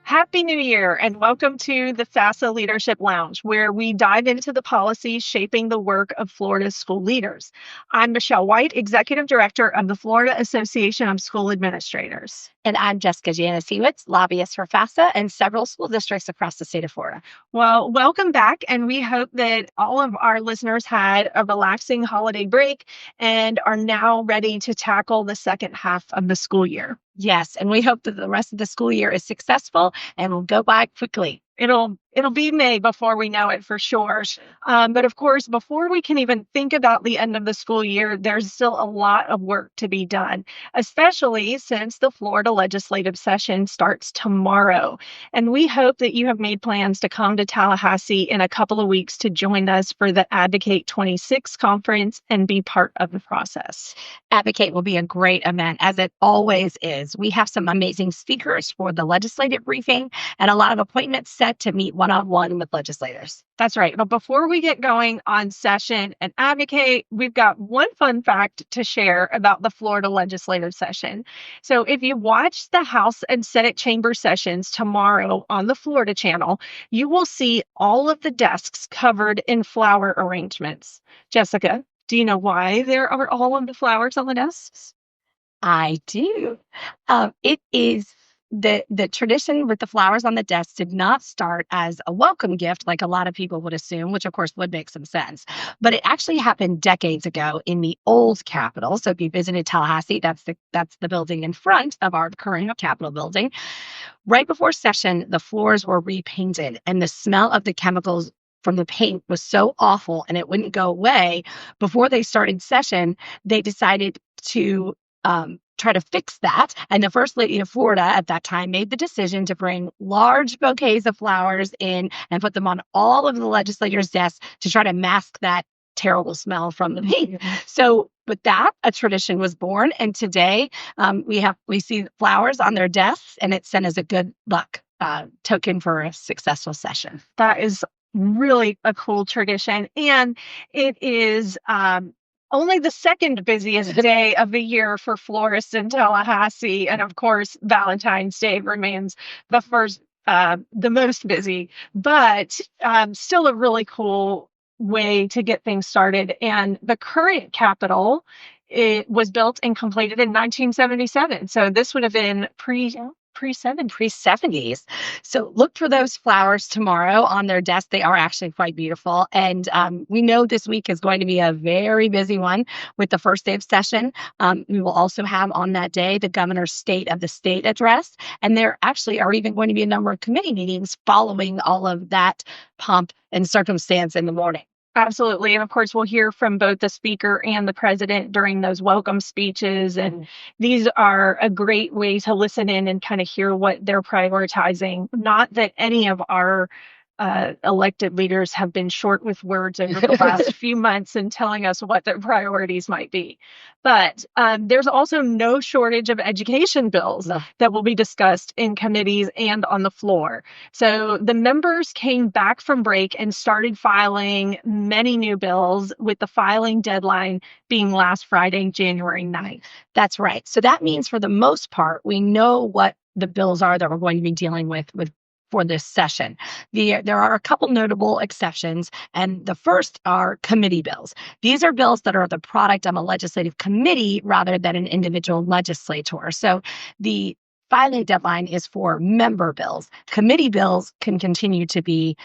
Happy New Year and welcome to the FASA Leadership Lounge, where we dive into the policies shaping the work of Florida's school leaders. I'm Michelle White, Executive Director of the Florida Association of School Administrators. And I'm Jessica Janasiewicz, lobbyist for FAFSA and several school districts across the state of Florida. Well, welcome back, and we hope that all of our listeners had a relaxing holiday break and are now ready to tackle the second half of the school year. Yes, and we hope that the rest of the school year is successful and will go by quickly. It'll be May before we know it for sure. But of course, before we can even think about the end of the school year, there's still a lot of work to be done, especially since the Florida legislative session starts tomorrow. And we hope that you have made plans to come to Tallahassee in a couple of weeks to join us for the Advocate 26 conference and be part of the process. Advocate will be a great event, as it always is. We have some amazing speakers for the legislative briefing and a lot of appointments set to meet one-on-one with legislators. That's right. But before we get going on session and Advocate, we've got one fun fact to share about the Florida legislative session. So if you watch the House and Senate chamber sessions tomorrow on the Florida channel, you will see all of the desks covered in flower arrangements. Jessica, do you know why there are all of the flowers on the desks? I do. It is the tradition with the flowers on the desk did not start as a welcome gift, like a lot of people would assume, which of course would make some sense. But it actually happened decades ago in the old Capitol. So if you visited Tallahassee, that's the building in front of our current Capitol building. Right before session, the floors were repainted, and the smell of the chemicals from the paint was so awful and it wouldn't go away. Before they started session, they decided to try to fix that. And the First Lady of Florida at that time made the decision to bring large bouquets of flowers in and put them on all of the legislators' desks to try to mask that terrible smell from the paint. So with that, a tradition was born. And today we see flowers on their desks, and it's sent as a good luck token for a successful session. That is really a cool tradition. And it is only the second busiest day of the year for florists in Tallahassee. And of course, Valentine's Day remains the first, the most busy, but still a really cool way to get things started. And the current Capitol, it was built and completed in 1977. So this would have been pre-70s. So look for those flowers tomorrow on their desk. They are actually quite beautiful. And we know this week is going to be a very busy one with the first day of session. We will also have on that day the governor's State of the State address. And there actually are even going to be a number of committee meetings following all of that pomp and circumstance in the morning. Absolutely. And of course, we'll hear from both the speaker and the president during those welcome speeches. And these are a great way to listen in and kind of hear what they're prioritizing. Not that any of our elected leaders have been short with words over the last few months and telling us what their priorities might be. But there's also no shortage of education bills that will be discussed in committees and on the floor. So the members came back from break and started filing many new bills, with the filing deadline being last Friday, January 9th. That's right. So that means for the most part, we know what the bills are that we're going to be dealing with for this session. There are a couple notable exceptions, and the first are committee bills. These are bills that are the product of a legislative committee rather than an individual legislator. So the filing deadline is for member bills. Committee bills can continue to be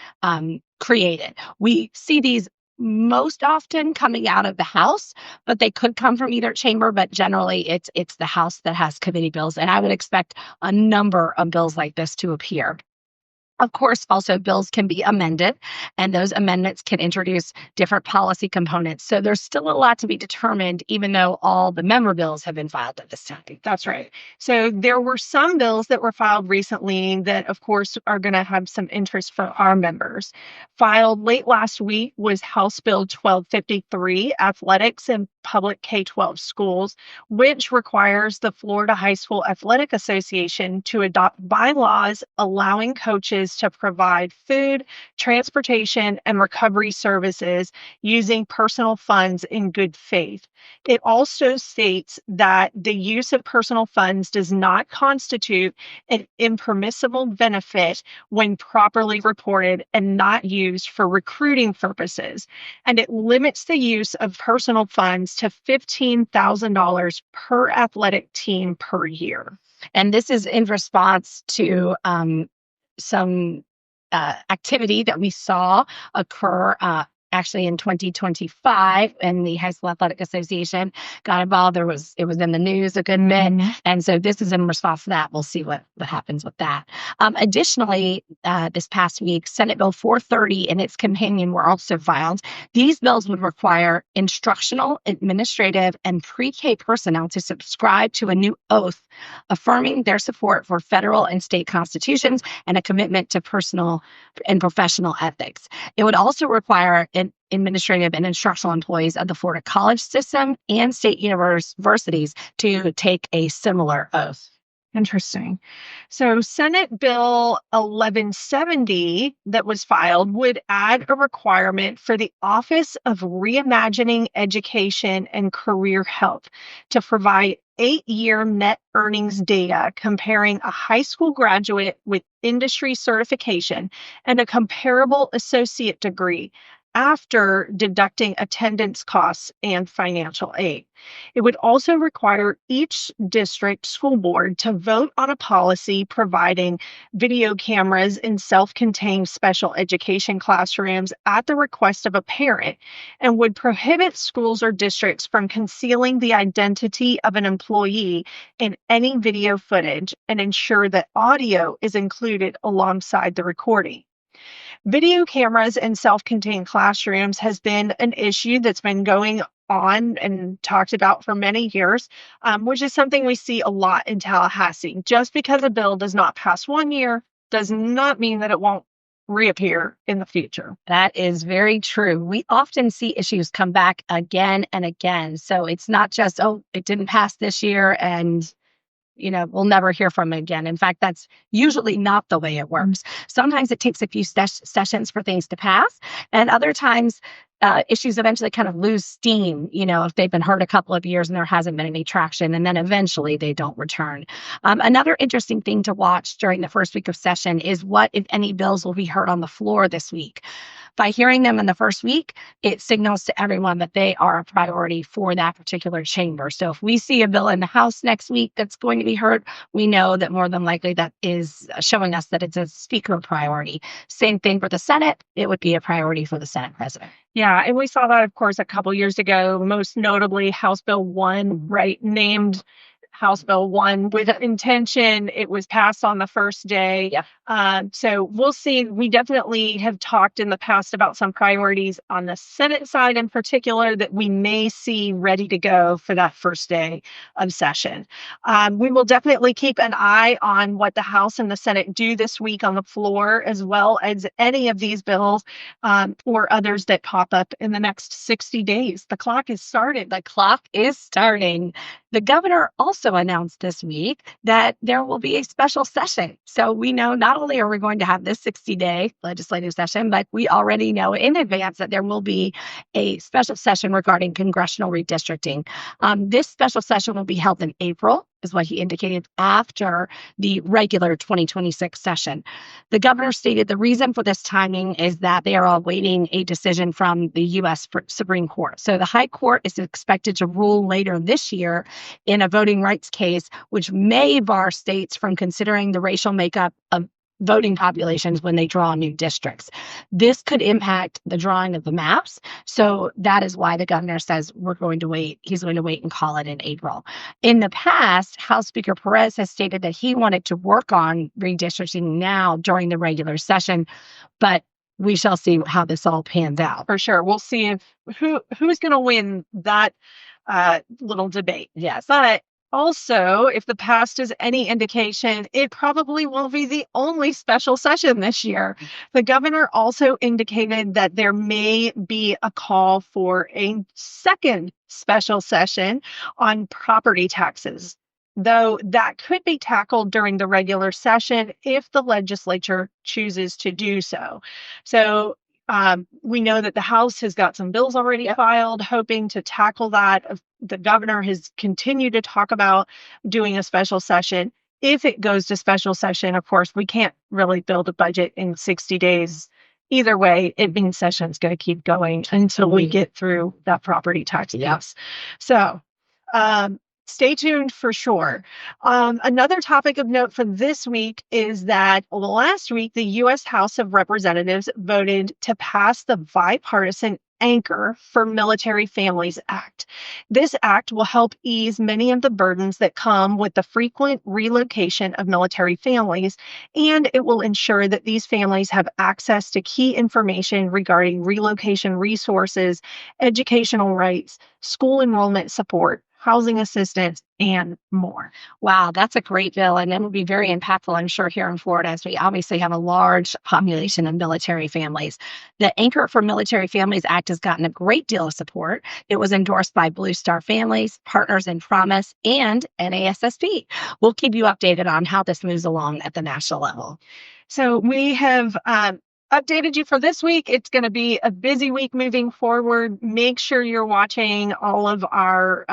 created. We see these most often coming out of the House, but they could come from either chamber, but generally it's the House that has committee bills. And I would expect a number of bills like this to appear. Of course, also bills can be amended, and those amendments can introduce different policy components. So there's still a lot to be determined, even though all the member bills have been filed at this time. That's right. So there were some bills that were filed recently that, of course, are going to have some interest for our members. Filed late last week was House Bill 1253, Athletics in Public K-12 Schools, which requires the Florida High School Athletic Association to adopt bylaws allowing coaches businesses to provide food, transportation, and recovery services using personal funds in good faith. It also states that the use of personal funds does not constitute an impermissible benefit when properly reported and not used for recruiting purposes. And it limits the use of personal funds to $15,000 per athletic team per year. And this is in response to some activity that we saw occur actually in 2025, and the High School Athletic Association got involved. It was in the news a good bit, and so this is in response to that. We'll see what happens with that. Additionally, this past week, Senate Bill 430 and its companion were also filed. These bills would require instructional, administrative, and pre-K personnel to subscribe to a new oath affirming their support for federal and state constitutions and a commitment to personal and professional ethics. It would also require administrative and instructional employees of the Florida college system and state universities to take a similar oath. Interesting. So, Senate Bill 1170 that was filed would add a requirement for the Office of Reimagining Education and Career Health to provide 8-year net earnings data comparing a high school graduate with industry certification and a comparable associate degree after deducting attendance costs and financial aid. It would also require each district school board to vote on a policy providing video cameras in self-contained special education classrooms at the request of a parent, and would prohibit schools or districts from concealing the identity of an employee in any video footage and ensure that audio is included alongside the recording. Video cameras in self-contained classrooms has been an issue that's been going on and talked about for many years, which is something we see a lot in Tallahassee. Just because a bill does not pass one year does not mean that it won't reappear in the future. That is very true. We often see issues come back again and again. So it's not just, oh, it didn't pass this year and we'll never hear from it again. In fact, that's usually not the way it works. Sometimes it takes a few sessions for things to pass, and other times issues eventually kind of lose steam, if they've been heard a couple of years and there hasn't been any traction, and then eventually they don't return. Another interesting thing to watch during the first week of session is what, if any, bills will be heard on the floor this week. By hearing them in the first week, it signals to everyone that they are a priority for that particular chamber. So if we see a bill in the House next week that's going to be heard, we know that more than likely that is showing us that it's a speaker priority. Same thing for the Senate. It would be a priority for the Senate president. Yeah, and we saw that, of course, a couple years ago, most notably House Bill 1, right, named House Bill 1 with intention. It was passed on the first day. Yeah. So we'll see. We definitely have talked in the past about some priorities on the Senate side in particular that we may see ready to go for that first day of session. We will definitely keep an eye on what the House and the Senate do this week on the floor, as well as any of these bills or others that pop up in the next 60 days. The clock is started. The clock is starting. The governor also announced this week that there will be a special session. So we know not only are we going to have this 60-day legislative session, but we already know in advance that there will be a special session regarding congressional redistricting. This special session will be held in April, is what he indicated, after the regular 2026 session. The governor stated the reason for this timing is that they are awaiting a decision from the U.S. Supreme Court. So the High Court is expected to rule later this year in a voting rights case, which may bar states from considering the racial makeup of voting populations when they draw new districts. This could impact the drawing of the maps. So that is why the governor says we're going to wait. He's going to wait and call it in April. In the past, House Speaker Perez has stated that he wanted to work on redistricting now during the regular session, but we shall see how this all pans out. For sure. We'll see if who's going to win that little debate. Yes. But also, if the past is any indication, it probably will be the only special session this year. The governor also indicated that there may be a call for a second special session on property taxes. though that could be tackled during the regular session if the legislature chooses to do so. So we know that the House has got some bills already filed, hoping to tackle that. The governor has continued to talk about doing a special session. If it goes to special session, of course, we can't really build a budget in 60 days. Either way, it means session's going to keep going until we get through that property tax piece. So stay tuned for sure. Another topic of note for this week is that last week, the U.S. House of Representatives voted to pass the bipartisan Anchor for Military Families Act. This act will help ease many of the burdens that come with the frequent relocation of military families, and it will ensure that these families have access to key information regarding relocation resources, educational rights, school enrollment support, housing assistance, and more. Wow, that's a great bill, and it will be very impactful, I'm sure, here in Florida, as we obviously have a large population of military families. The Anchor for Military Families Act has gotten a great deal of support. It was endorsed by Blue Star Families, Partners in Promise, and NASSP. We'll keep you updated on how this moves along at the national level. So we have updated you for this week. It's going to be a busy week moving forward. Make sure you're watching all of our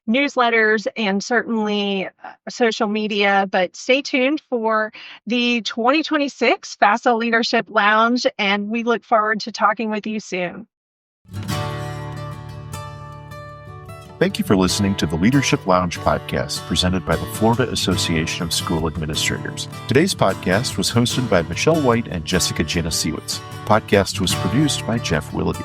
newsletters and certainly social media, but stay tuned for the 2026 FAFSA Leadership Lounge, and we look forward to talking with you soon. Thank you for listening to the Leadership Lounge podcast presented by the Florida Association of School Administrators. Today's podcast was hosted by Michelle White and Jessica Janasiewicz. Podcast was produced by Jeff Willoughby.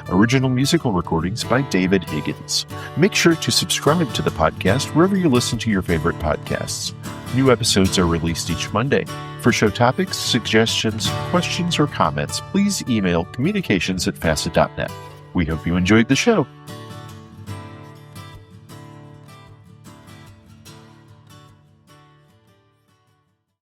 Original musical recordings by David Higgins. Make sure to subscribe to the podcast wherever you listen to your favorite podcasts. New episodes are released each Monday. For show topics, suggestions, questions, or comments, please email communications@fasa.net. We hope you enjoyed the show.